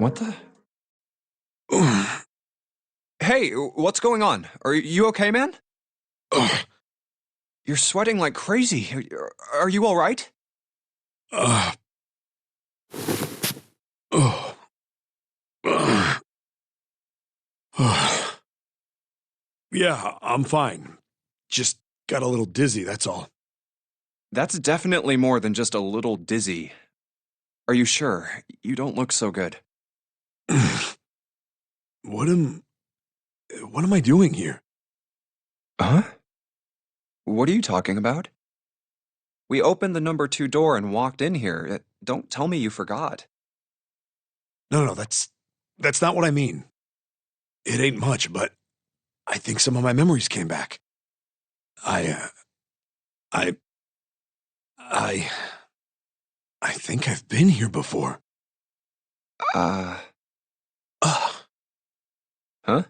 What the? Hey, what's going on? Are you okay, man? Ugh. You're sweating like crazy. Are you all right? Ugh. Ugh. Ugh. Ugh. Yeah, I'm fine. Just got a little dizzy, that's all. That's definitely more than just a little dizzy. Are you sure? You don't look so good. What am I doing here? Huh? What are you talking about? We opened the number 2 door and walked in here. Don't tell me you forgot. No, that's not what I mean. It ain't much, but I think some of my memories came back. I think I've been here before. Huh?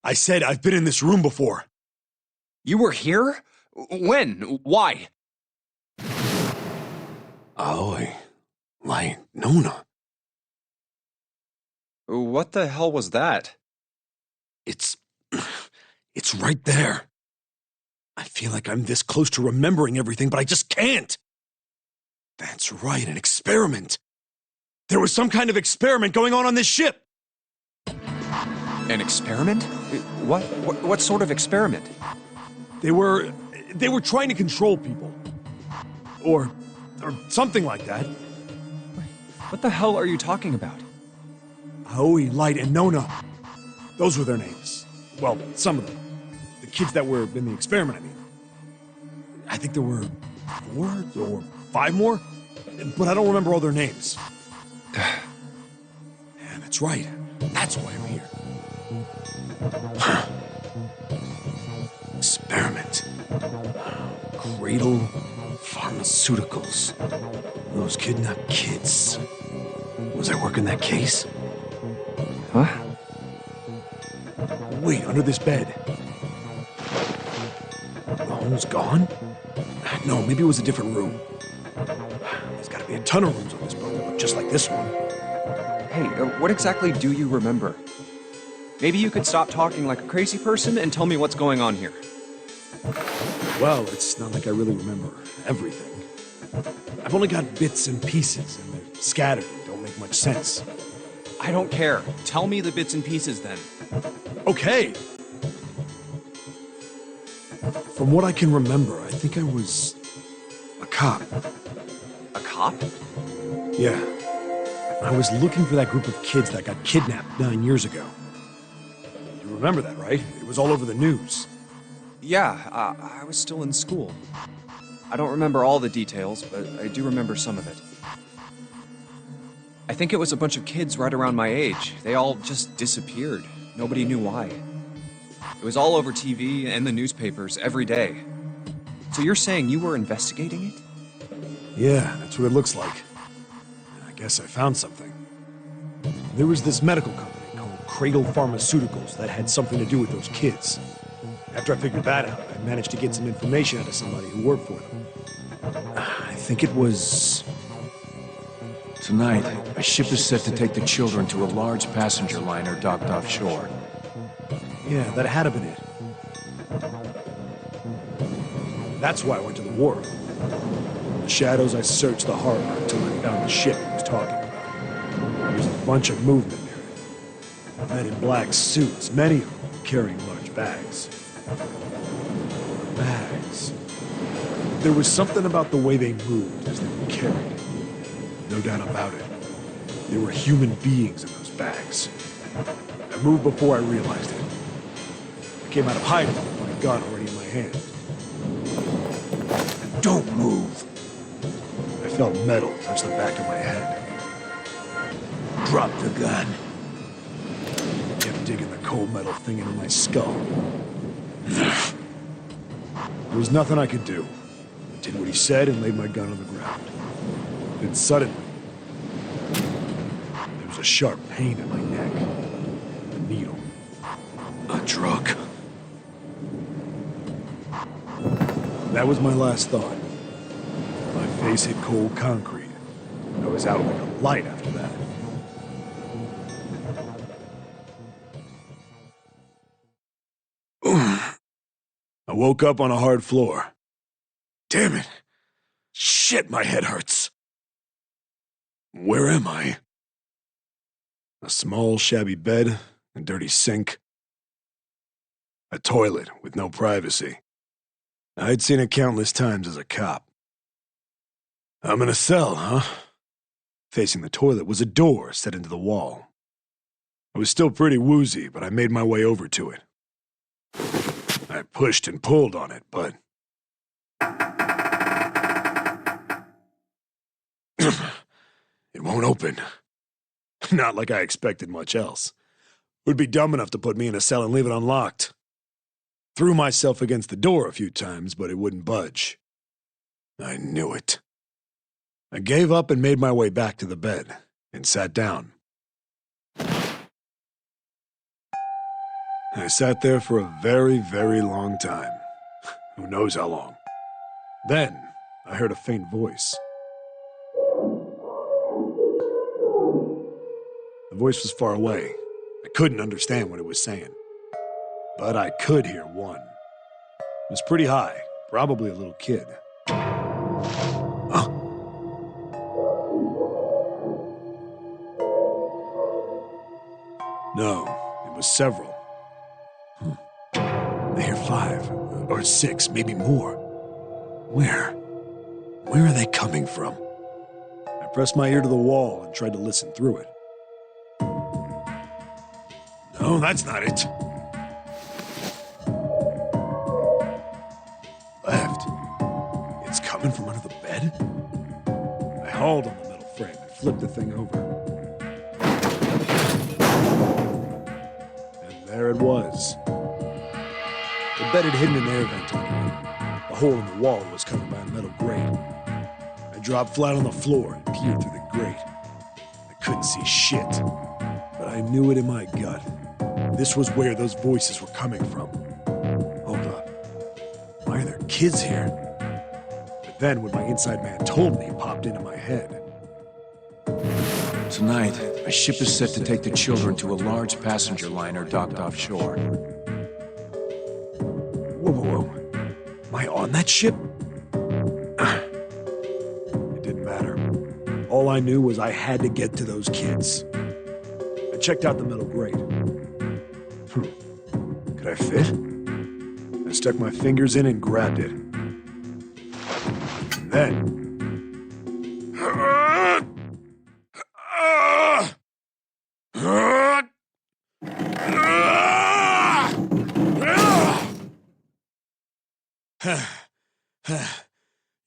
I said I've been in this room before. You were here? When? Why? Aoi, lai, nona. What the hell was that? It's right there. I feel like I'm this close to remembering everything, but I just can't. That's right, an experiment. There was some kind of experiment going on this ship. An experiment? What sort of experiment? They were trying to control people. Or something like that. What the hell are you talking about? Aoi, Light, and Nona. Those were their names. Well, some of them. The kids that were in the experiment, I mean. I think there were 4 or 5 more, but I don't remember all their names. Yeah, that's right. That's why I'm here. Experiment. Cradle Pharmaceuticals. Those kidnapped kids. Was I working that case? Huh? Wait, under this bed. The hole's gone? No, maybe it was a different room. There's gotta be a ton of rooms on this boat that look just like this one. Hey, what exactly do you remember? Maybe you could stop talking like a crazy person and tell me what's going on here. Well, it's not like I really remember everything. I've only got bits and pieces, and they're scattered and don't make much sense. I don't care. Tell me the bits and pieces then. Okay. From what I can remember, I think I was a cop. A cop? Yeah. I was looking for that group of kids that got kidnapped 9 years ago. You remember that, right? It was all over the news. Yeah, I was still in school. I don't remember all the details, but I do remember some of it. I think it was a bunch of kids right around my age. They all just disappeared. Nobody knew why. It was all over TV and the newspapers every day. So you're saying you were investigating it? Yeah, that's what it looks like. I guess I found something. There was this medical company called Cradle Pharmaceuticals that had something to do with those kids. After I figured that out, I managed to get some information out of somebody who worked for them. I think it was... Tonight, a ship is set to take the children to a large passenger liner docked offshore. Yeah, that had to been it. That's why I went to the wharf. In the shadows, I searched the harbor until I found the ship he was talking about. There was a bunch of movement near it. Men in black suits, many of them carrying large bags. Bags. There was something about the way they moved as they were carried. No doubt about it. There were human beings in those bags. I moved before I realized it. I came out of hiding with my gun already in my hand. Don't move! I felt metal touch the back of my head. Drop the gun. I kept digging the cold metal thing into my skull. There was nothing I could do. I did what he said and laid my gun on the ground. Then suddenly, there was a sharp pain in my neck. A needle. A drug. That was my last thought. My face hit cold concrete. I was out like a light after that. I woke up on a hard floor. Damn it! Shit, my head hurts. Where am I? A small, shabby bed, a dirty sink. A toilet with no privacy. I'd seen it countless times as a cop. I'm in a cell, huh? Facing the toilet was a door set into the wall. I was still pretty woozy, but I made my way over to it. I pushed and pulled on it, but... it won't open. Not like I expected much else. Would be dumb enough to put me in a cell and leave it unlocked. Threw myself against the door a few times, but it wouldn't budge. I knew it. I gave up and made my way back to the bed, and sat down. I sat there for a very, very long time. Who knows how long. Then, I heard a faint voice. The voice was far away. I couldn't understand what it was saying. But I could hear one. It was pretty high, probably a little kid. Huh? No, it was several. I hear 5, or 6, maybe more. Where? Where are they coming from? I pressed my ear to the wall and tried to listen through it. No, that's not it. Left. It's coming from under the bed? I hauled on the metal frame and flipped the thing over. And there it was. The bed had hidden an air vent under it. The hole in the wall was covered by a metal grate. I dropped flat on the floor and peered through the grate. I couldn't see shit, but I knew it in my gut. This was where those voices were coming from. Hold up. Why are there kids here? But then when my inside man told me, it popped into my head. Tonight, a ship is set to take the children to a large passenger liner docked offshore. Whoa, whoa, whoa. Am I on that ship? It didn't matter. All I knew was I had to get to those kids. I checked out the metal grate. Could I fit? I stuck my fingers in and grabbed it. And then...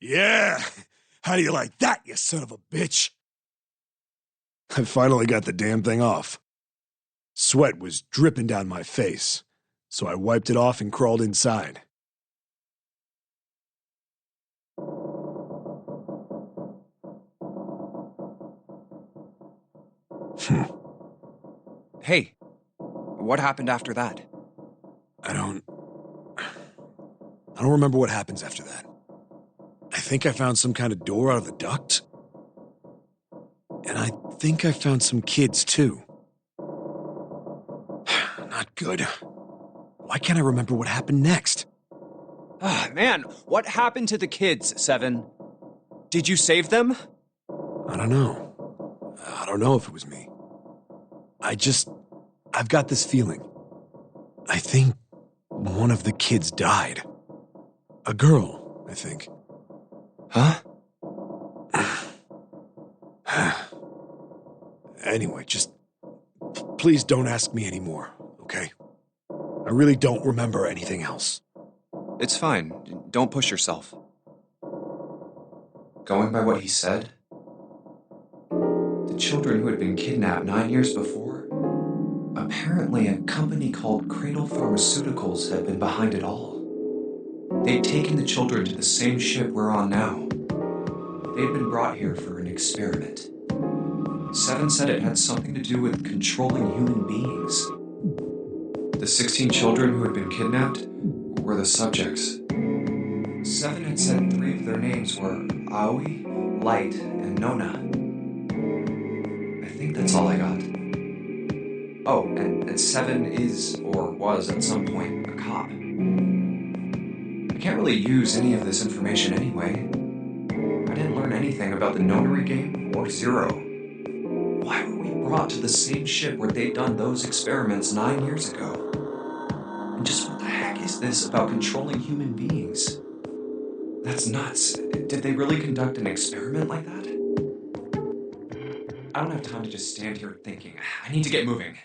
Yeah! How do you like that, you son of a bitch? I finally got the damn thing off. Sweat was dripping down my face, so I wiped it off and crawled inside. Hey, what happened after that? I don't remember what happens after that. I think I found some kind of door out of the duct. And I think I found some kids, too. Not good. Why can't I remember what happened next? Ah, man, what happened to the kids, Seven? Did you save them? I don't know. I don't know if it was me. I've got this feeling. I think one of the kids died. A girl, I think. Huh? Anyway, just please don't ask me anymore, okay? I really don't remember anything else. It's fine. Don't push yourself. Going by what he said, the children who had been kidnapped 9 years before, apparently a company called Cradle Pharmaceuticals had been behind it all. They'd taken the children to the same ship we're on now. They'd been brought here for an experiment. Seven said it had something to do with controlling human beings. The 16 children who had been kidnapped were the subjects. Seven had said 3 of their names were Aoi, Light, and Nona. I think that's all I got. Oh, and Seven is, or was at some point, a cop. I can't really use any of this information anyway. I didn't learn anything about the Nonary Game or Zero. Why were we brought to the same ship where they'd done those experiments 9 years ago? And just what the heck is this about controlling human beings? That's nuts. Did they really conduct an experiment like that? I don't have time to just stand here thinking. I need to get moving.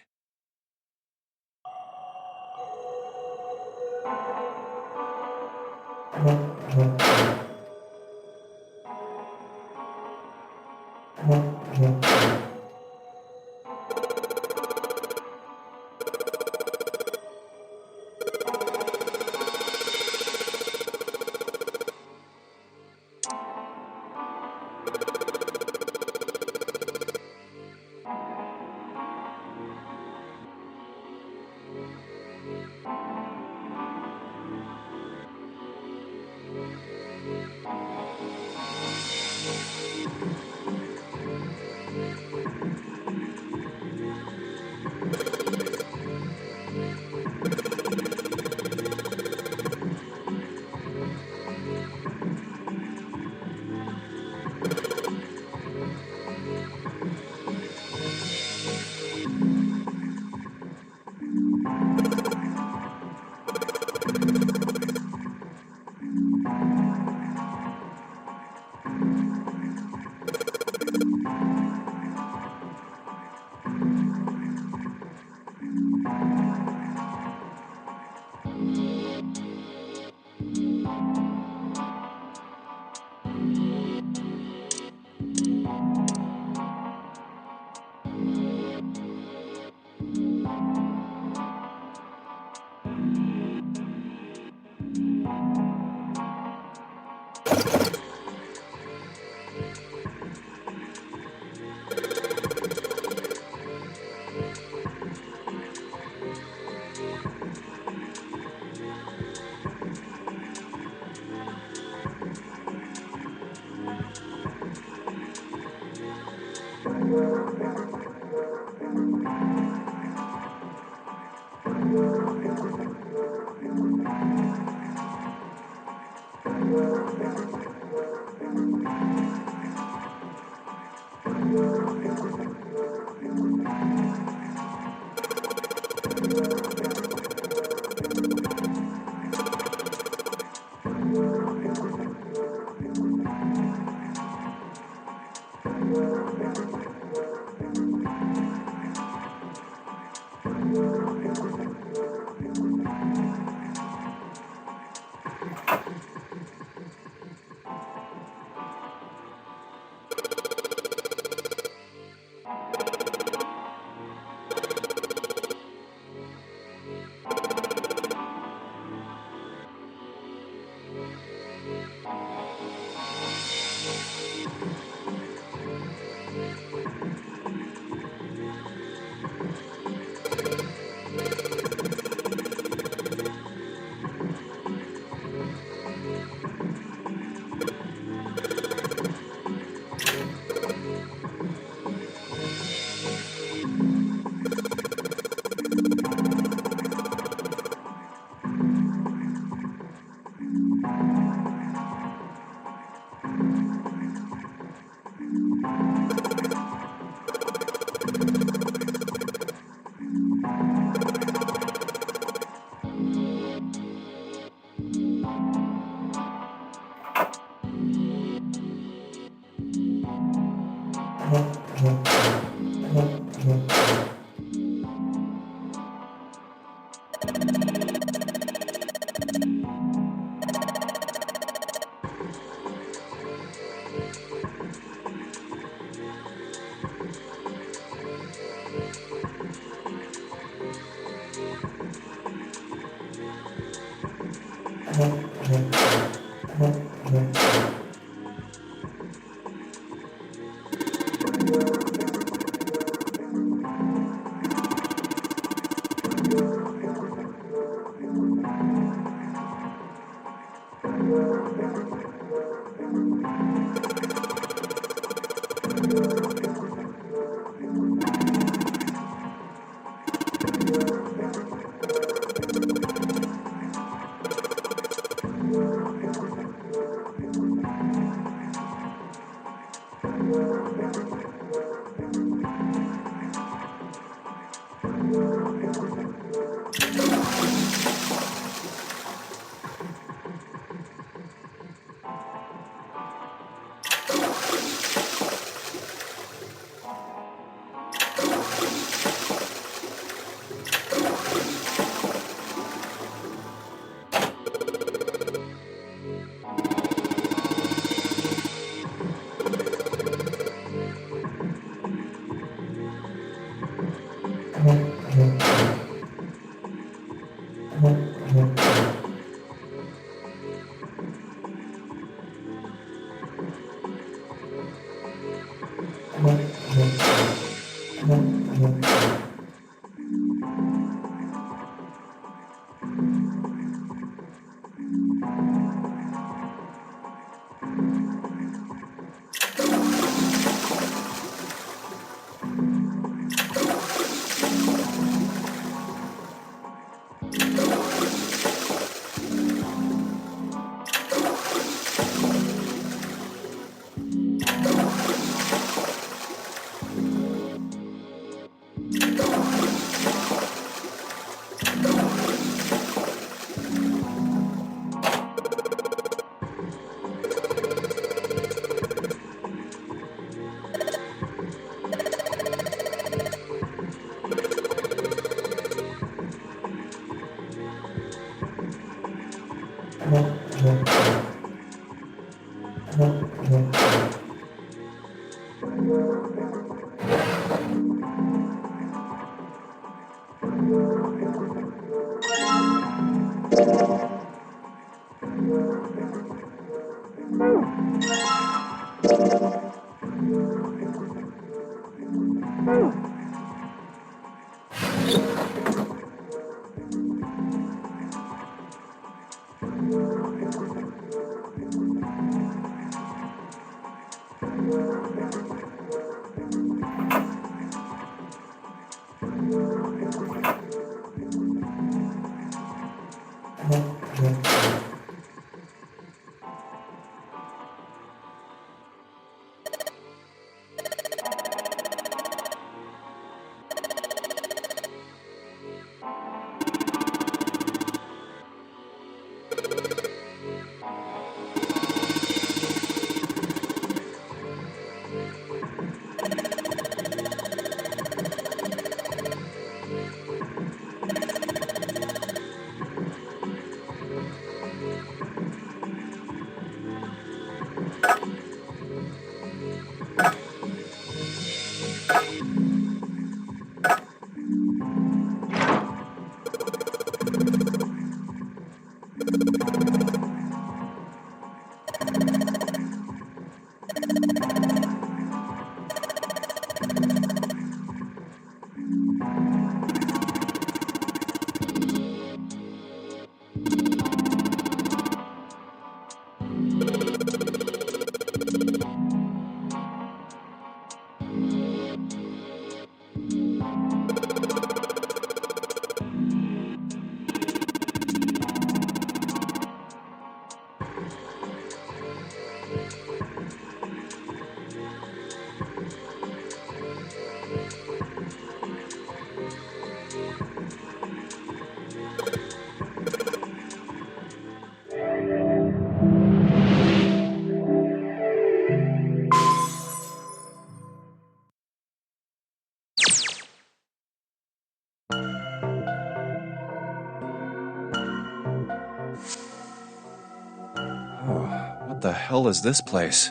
What the hell is this place?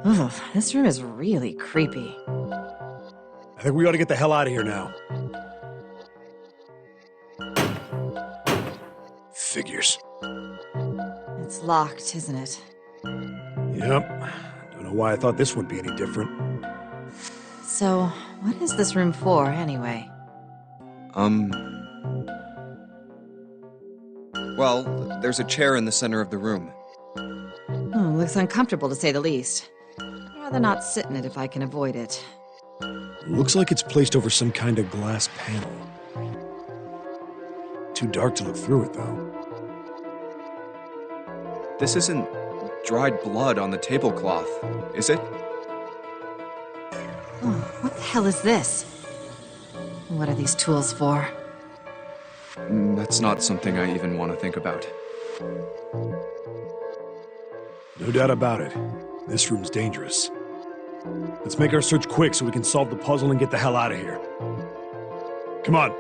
Ugh, this room is really creepy. I think we ought to get the hell out of here now. Figures. It's locked, isn't it? Yep. Don't know why I thought this would be any different. So, what is this room for, anyway? Well, there's a chair in the center of the room. Looks uncomfortable to say the least. I'd rather not sit in it if I can avoid it. Looks like it's placed over some kind of glass panel. Too dark to look through it, though. This isn't dried blood on the tablecloth, is it? Oh, what the hell is this? What are these tools for? That's not something I even want to think about. No doubt about it. This room's dangerous. Let's make our search quick so we can solve the puzzle and get the hell out of here. Come on.